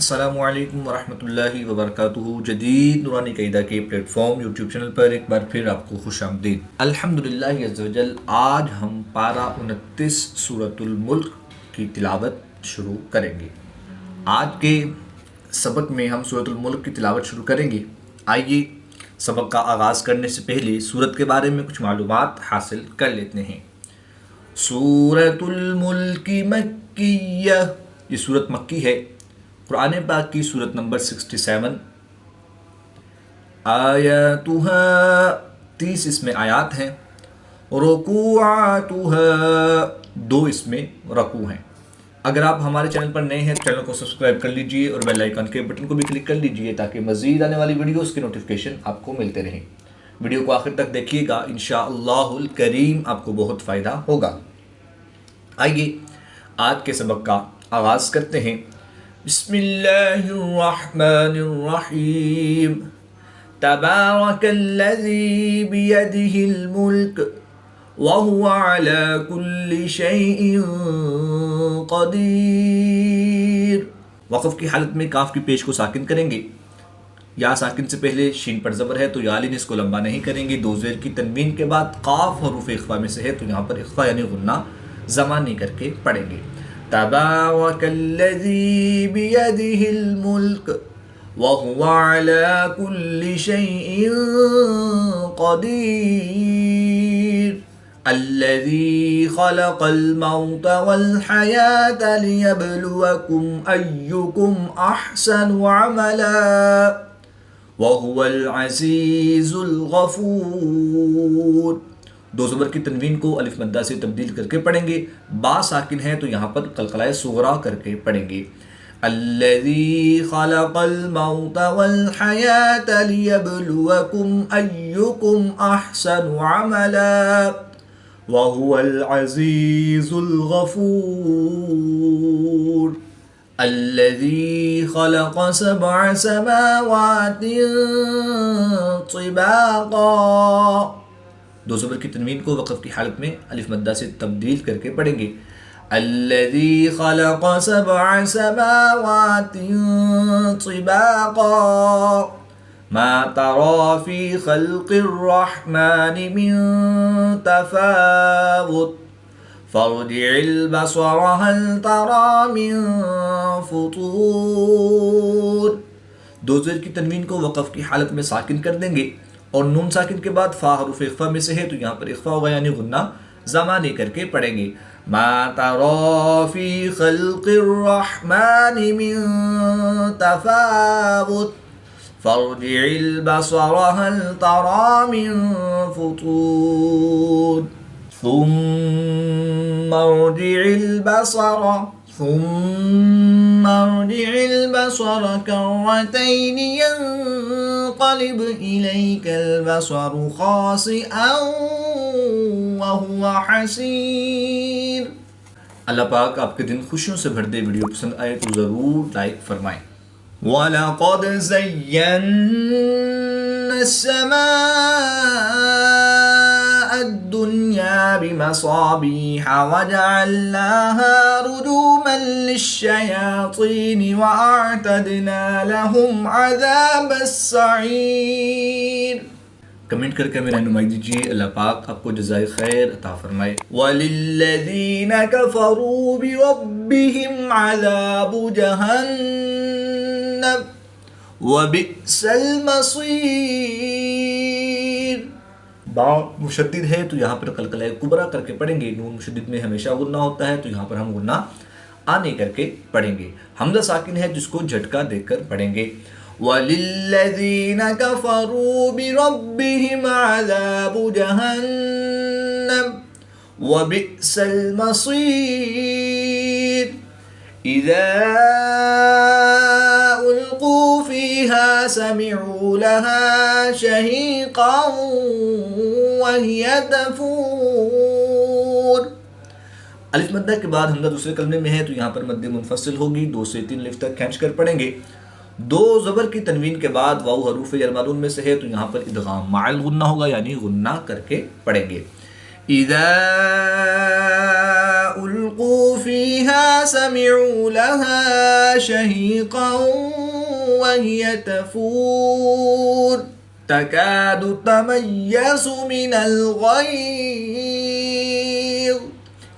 السلام علیکم ورحمۃ اللہ وبرکاتہ۔ جدید نورانی قاعدہ کے پلیٹ فارم یوٹیوب چینل پر ایک بار پھر آپ کو خوش آمدید۔ الحمدللہ عز وجل آج ہم پارہ 29 سورۃ الملک کی تلاوت شروع کریں گے۔ آج کے سبق میں ہم سورۃ الملک کی تلاوت شروع کریں گے۔ آئیے سبق کا آغاز کرنے سے پہلے سورت کے بارے میں کچھ معلومات حاصل کر لیتے ہیں۔ سورۃ الملک مکیہ، یہ سورت مکی ہے۔ قرآن پاک کی سورت نمبر 67، آیاتها 30 اس میں آیات ہیں، رکوعاتها 2 اس میں رکوع ہیں۔ اگر آپ ہمارے چینل پر نئے ہیں تو چینل کو سبسکرائب کر لیجئے اور بیل آئیکن کے بٹن کو بھی کلک کر لیجئے تاکہ مزید آنے والی ویڈیوز کے نوٹیفیکیشن آپ کو ملتے رہیں۔ ویڈیو کو آخر تک دیکھیے گا، انشاءاللہ الکریم آپ کو بہت فائدہ ہوگا۔ آئیے آج کے سبق کا آغاز کرتے ہیں۔ بسم اللہ الرحمن الرحیم، تبارک الذی بیدہ الملک وہو علی کل شیء قدیر۔ وقف کی حالت میں کاف کی پیش کو ساکن کریں گے۔ یا ساکن سے پہلے شین پر زبر ہے تو یا لین اس کو لمبا نہیں کریں گے۔ دو زیر کی تنوین کے بعد قاف حروف اخفا میں سے ہے تو یہاں پر اخفا یعنی غنہ زمانی کر کے پڑھیں گے۔ تبارک الذی بیدہ الملک وہو علی کل شیء قدیر، الذی خلق الموت والحیاة لیبلوکم ایکم احسن عملا وہو العزیز الغفور۔ دو زبر کی تنوین کو الف مدہ سے تبدیل کر کے پڑھیں گے۔ با ساکن ہے تو یہاں پر قلقلہ صغریٰ کر کے پڑھیں گے۔ الذی خلق الموت والحیاة لیبلوکم ایکم احسن عملا وہو العزیز الغفور، الذی خلق 7 سماوات طباقا۔ دو زبر کی تنوین کو وقف کی حالت میں الف مدہ سے تبدیل کر کے پڑھیں گے۔ الذی خلق 7 سماوات طباقا ما ترى في خلق الرحمن من تفاوت فارجع البصر هل ترى من فطور۔ دو زیر کی تنوین کو وقف کی حالت میں ساکن کر دیں گے اور نون ساکن کے بعد فا حروف اخفا میں سے ہے تو یہاں پر اخفا ہوگا یعنی غنہ زمانی کر کے پڑھیں گے۔ ما ترى في خلق الرحمن من تفاوت فارجع البصر هل ترى من فطور ثم ارجع البصر كرتين ينقلب إليك البصر خاسئا وهو حسير۔ اللہ پاک آپ کے دن خوشیوں سے بھر دے۔ ویڈیو پسند آئے تو ضرور لائک فرمائیں۔ وَلَقَدْ زَيَّنَّا السَّمَاءَ الدُّنْيَا بِمَصَابِيحَ وَجَعَلْنَاهَا رُجُومًا لِلشَّيَاطِينِ وَأَعْتَدْنَا لَهُمْ عَذَابَ السَّعِيرِ۔ کمنٹ کر کے ہمیں رہنمائی دیجیے، اللہ پاک آپ کو جزائے خیر عطا فرمائے۔ وَلِلَّذِينَ كَفَرُوا بِرَبِّهِمْ عَذَابُ جَهَنَّمَ وَبِئْسَ الْمَصِيرِ۔ با مشدد ہے تو یہاں پر قلقلہ کبرا کر کے پڑھیں گے۔ نون مشدد میں ہمیشہ غنہ ہوتا ہے تو یہاں پر ہم غنہ آنے کر کے پڑھیں گے۔ حمزہ ساکن ہے جس کو جھٹکا دے کر پڑھیں گے۔ وَلِلَّذِينَ كَفَرُوا بِرَبِّهِمْ عَذَابُ جَهَنَّمَ وَبِئْسَ الْمَصِيرِ، إِذَا أُلْقُوا فِيهَا سَمِعُوا لَهَا شَهِيقًا وَهِيَ تَفُورُ۔ الف مدہ کے بعد حمزہ دوسرے کلمے میں ہے تو یہاں پر مد منفصل ہوگی، 2 سے 3 الف تک کھینچ کر پڑھیں گے۔ دو زبر کی تنوین کے بعد واو حروف یرملون میں سے ہے تو یہاں پر ادغام مع الغنہ ہوگا یعنی غنہ کر کے پڑھیں گے۔ اذا ألقوا فيها سمعوا لها شهيقا وهي تفور تكاد تميز من الغيظ.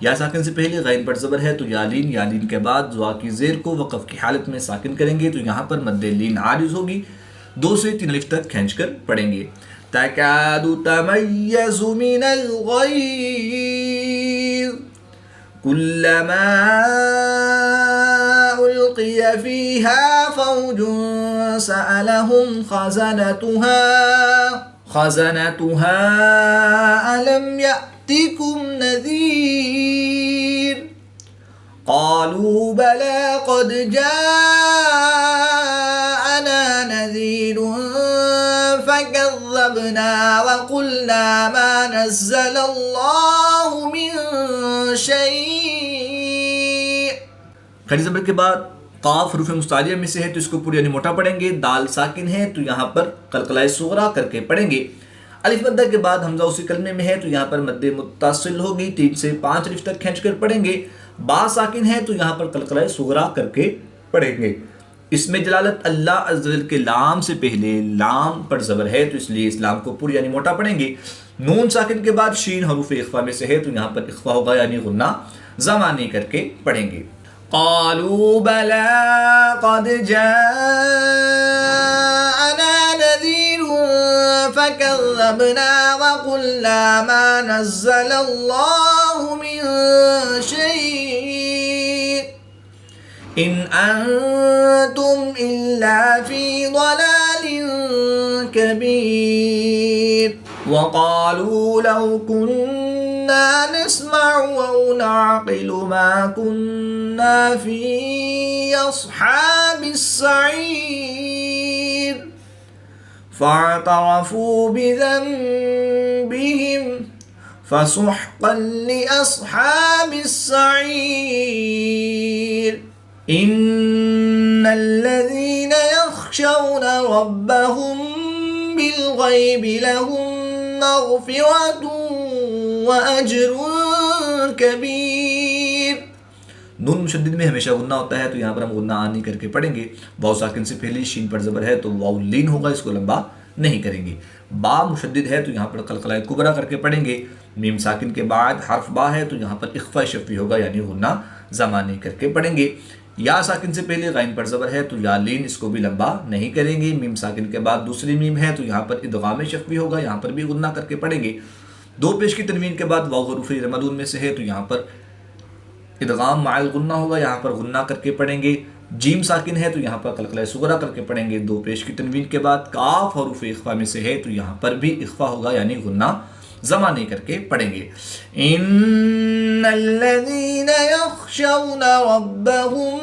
یا ساکن سے پہلے غین پر زبر ہے تو یالین، یالین کے بعد زوا کی زیر کو وقف کی حالت میں ساکن کریں گے تو یہاں پر مد لین عارض ہوگی، 2 سے 3 الف تک کھینچ کر پڑھیں گے. تکاد تمیز من الغیظ کلما القی فیہا فوج سألہم خزنتها ألم يأتكم نذير قالوا بلى قد جاءنا نذير فكذبنا وقلنا ما نزل الله من شيء. کھڑی زبر کے بعد قاف حروف مستعلیہ میں سے ہے تو اس کو پوری یعنی موٹا پڑھیں گے. دال ساکن ہے تو یہاں پر قلقلہ صغریٰ کر کے پڑھیں گے. الف مدہ کے بعد حمزہ اسی کلمے میں ہے تو یہاں پر مد متصل ہوگی، 3 سے 5 الف تک کھینچ کر پڑھیں گے. با ساکن ہے تو یہاں پر قلقلہ صغریٰ کر کے پڑھیں گے. اس میں جلالت اللہ عز و جل کے لام سے پہلے لام پر زبر ہے تو اس لیے اس لام کو پوری یعنی موٹا پڑھیں گے. نون ساکن کے بعد شین حروف اخفا میں سے ہے تو یہاں پر اخفا ہوگا یعنی غنہ زمانی کر کے پڑھیں گے. قالوا بلى قد جاءنا نذير فكذبنا وقلنا ما نزل الله من شيء إن أنتم إلا في ضلال كبير. وقالوا لو كنا نسمع أو نعقل ما كنا في أصحاب السعير فاعترفوا بذنبهم فسحقا لأصحاب السعير. إن الذين يخشون ربهم بالغيب لهم مغفرة وأجر كبير. نون مشدد میں ہمیشہ غنہ ہوتا ہے تو یہاں پر ہم غنہ آنی کر کے پڑھیں گے. واو ساکن سے پہلے شین پر زبر ہے تو واو لین ہوگا، اس کو لمبا نہیں کریں گے. با مشدد ہے تو یہاں پر قلقلہ کبرا کر کے پڑھیں گے. میم ساکن کے بعد حرف با ہے تو یہاں پر اخفا شفی ہوگا یعنی غنہ زمانی کر کے پڑھیں گے. یا ساکن سے پہلے غین پر زبر ہے تو یا لین، اس کو بھی لمبا نہیں کریں گے. میم ساکن کے بعد دوسری میم ہے تو یہاں پر ادغام شفوی ہوگا، یہاں پر بھی غنہ کر کے پڑھیں گے. 2 پیش کی تنوین کے بعد واو حروف رمضون میں سے ہے تو یہاں پر ادغام مع الغنہ ہوگا، یہاں پر غنہ کر کے پڑھیں گے. جیم ساکن ہے تو یہاں پر قلقلہ صغریٰ کر کے پڑھیں گے. 2 پیش کی تنوین کے بعد کاف حروف اخفا میں سے ہے تو یہاں پر بھی اخفا ہوگا یعنی غنہ زمانی کر کے پڑھیں گے. ان الذين يخشون ربهم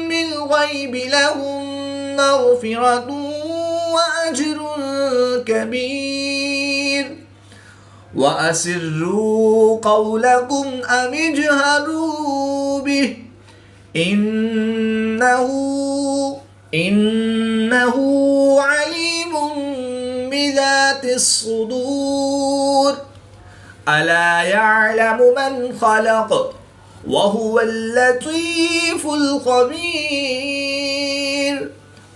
بالغيب لهم مغفرة وأجر كبير. وأسروا قولكم أم اجهروا به إنه عليم بذات الصدور. ألا يعلم من خلق وهو اللطيف الخبير.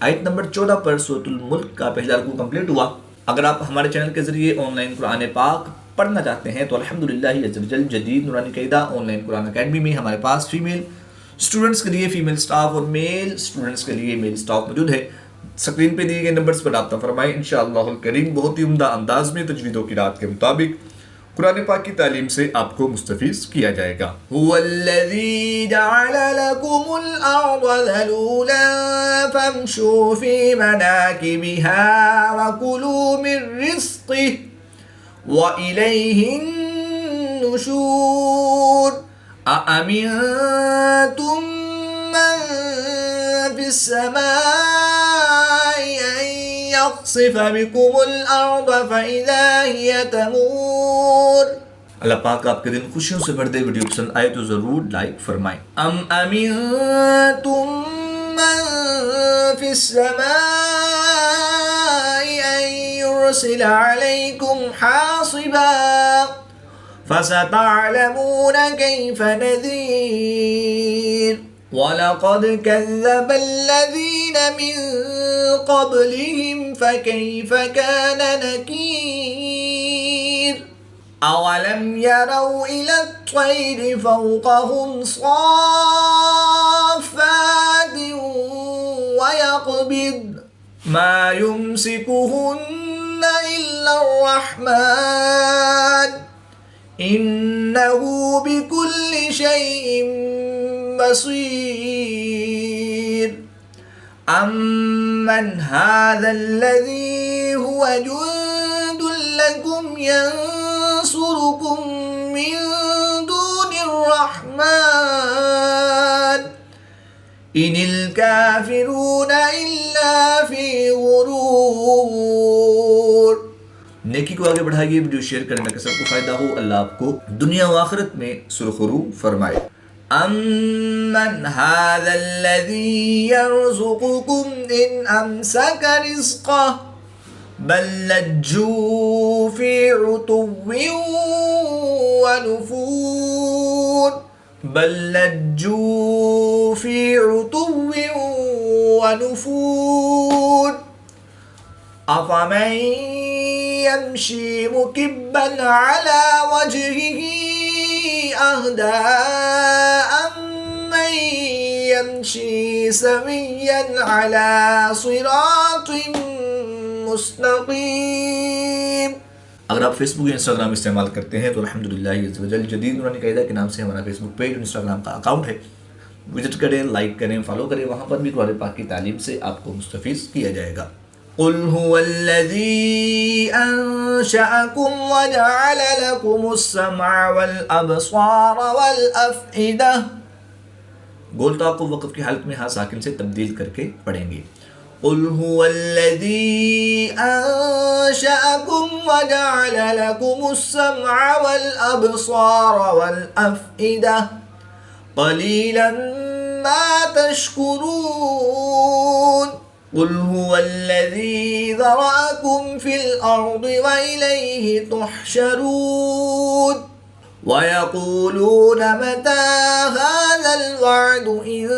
آیت نمبر 14 پر سورۃ الملک کا پہلا رکوع کمپلیٹ ہوا. اگر آپ ہمارے چینل کے ذریعے آن لائن قرآن پاک پڑھنا چاہتے ہیں تو الحمدللہ عز و جل جدید نورانی قاعدہ آن لائن قرآن اکیڈمی میں ہمارے پاس فیمیل اسٹوڈنٹس کے لیے فیمیل سٹاف اور میل اسٹوڈنٹس کے لیے میل سٹاف موجود ہے. سکرین پہ دیے گئے نمبرز پر رابطہ فرمائیں. انشاءاللہ الکریم بہت ہی عمدہ انداز میں تجوید و قرات کے مطابق قرآن پاک کی تعلیم سے آپ کو مستفیض کیا جائے گا. هو الذی جعل لکم الارض ذلولا فامشوا فی مناکبها وکلوا من رزقه وإلیہ النشور. أأمنتم من في السماء أن يخسف بكم الأرض فإذا هي تمور. اللہ پاک آپ کے دن خوشیوں سے بھر دے. ویڈیو پسند آئے تو ضرور لائک فرمائیں. ام امنتم من في السماء أن يرسل عليكم حاصبا فستعلمون كيف نذير وَلَقَدْ كَذَّبَ الَّذِينَ مِن قَبْلِهِمْ فَكَيْفَ كَانَ نَكِيرِ أَوَلَمْ يَرَوْا إِلَى الطَّيْرِ فَوْقَهُمْ صَافَّاتٍ وَيَقْبِضْنَ مَا يُمْسِكُهُنَّ إِلَّا الرَّحْمَنُ إِنَّهُ بِكُلِّ شَيْءٍ بصير أمن هذا الذي هو جند لكم ينصركم من دون الرحمن إن الكافرون إلا في غرور. نیکی کو آگے بڑھائیے، ویڈیو شیئر کرنے کا سب کو فائدہ ہو، اللہ آپ کو دنیا و آخرت میں سرخرو فرمائے. أَمَّنْ هَذَا الَّذِي يَرْزُقُكُمْ إِنْ أَمْسَكَ رِزْقَهُ بَلْ لَجُّوا فِي عُتُوٍّ وَنُفُورٍ بَلْ لَجُّوا فِي عُتُوٍّ وَنُفُورٍ أَفَمَنْ يَمْشِي مُكِبًّا عَلَى وَجْهِهِ أَهْدَىٰ أَمَّن يَمْشِي سَوِيًّا عَلَى صِرَاطٍ مُسْتَقِيمٍ. اگر آپ فیس بک یا انسٹاگرام استعمال کرتے ہیں تو الحمدللہ عز وجل جدید نورانی قاعدہ کے نام سے ہمارا فیس بک پیج اور انسٹاگرام کا اکاؤنٹ ہے، وزٹ کریں، لائک کریں، فالو کریں، وہاں پر بھی قرآن پاک کی تعلیم سے آپ کو مستفیض کیا جائے گا. قل هو الذي أنشأكم وجعل لكم السمع والأبصار والأفئدة. گولتا کو وقف کی حالت میں ہاں ساکن سے تبدیل کر کے پڑھیں گے. قل هو الذي أنشأكم وجعل لكم السمع والأبصار والأفئدة قليلا ما تشكرون. قل هو الذي ذرأكم في الأرض وإليه تحشرون. ويقولون متى هذا الوعد إن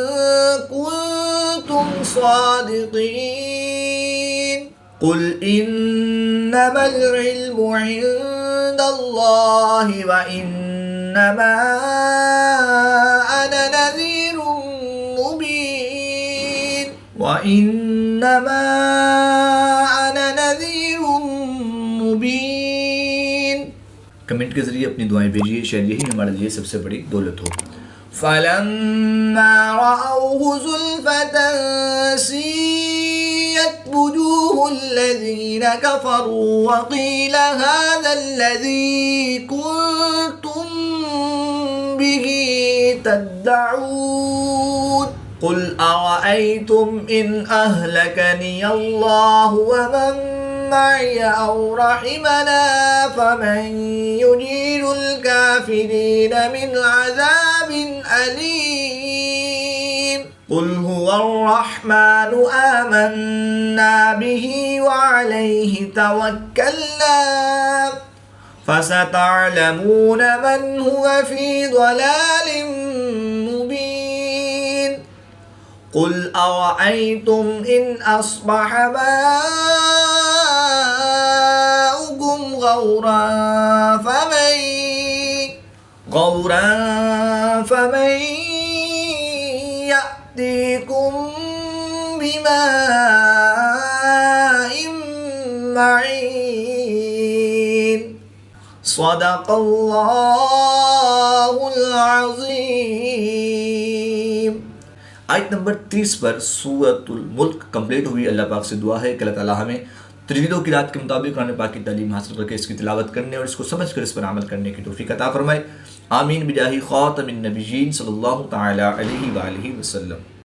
كنتم صادقين. قل إنما العلم عند الله وإنما أنا نذير مبين وإنما أنا نذير مبين. کمنٹ کے ذریعے اپنی دعائیں بھیجیے، شاید یہی ہمارے لیے سب سے بڑی دولت ہو. فَلَمَّا رَأَوْهُ زُلْفَةً سِيَّتْ وُجُوهُ الَّذِينَ كَفَرُوا وَقِيلَ هَذَا الَّذِي كُنتُم بِهِ تَدَّعُونَ. قُلْ أَرَأَيْتُمْ إِنْ أَهْلَكَنِيَ اللَّهُ وَمَنْ معي أو رحمنا فمن يجير الكافرين من عذاب أليم. قل هو الرحمن آمنا به وعليه توكلنا فستعلمون من هو في ضلال مبين. قل أرأيتم إن أصبح ماؤكم غورا فمن يأتيكم بماء معين. صدق الله العظيم. آیت نمبر 30 پر سورۃ الملک کمپلیٹ ہوئی. اللہ پاک سے دعا ہے کہ اللہ تعالیٰ ہمیں تجوید و قرات کے مطابق قرآن پاک کی تعلیم حاصل کر کے اس کی تلاوت کرنے اور اس کو سمجھ کر اس پر عمل کرنے کی توفیق عطا فرمائے. آمین بجاہ خاتم النبیین صلی اللہ تعالی علیہ وآلہ وسلم.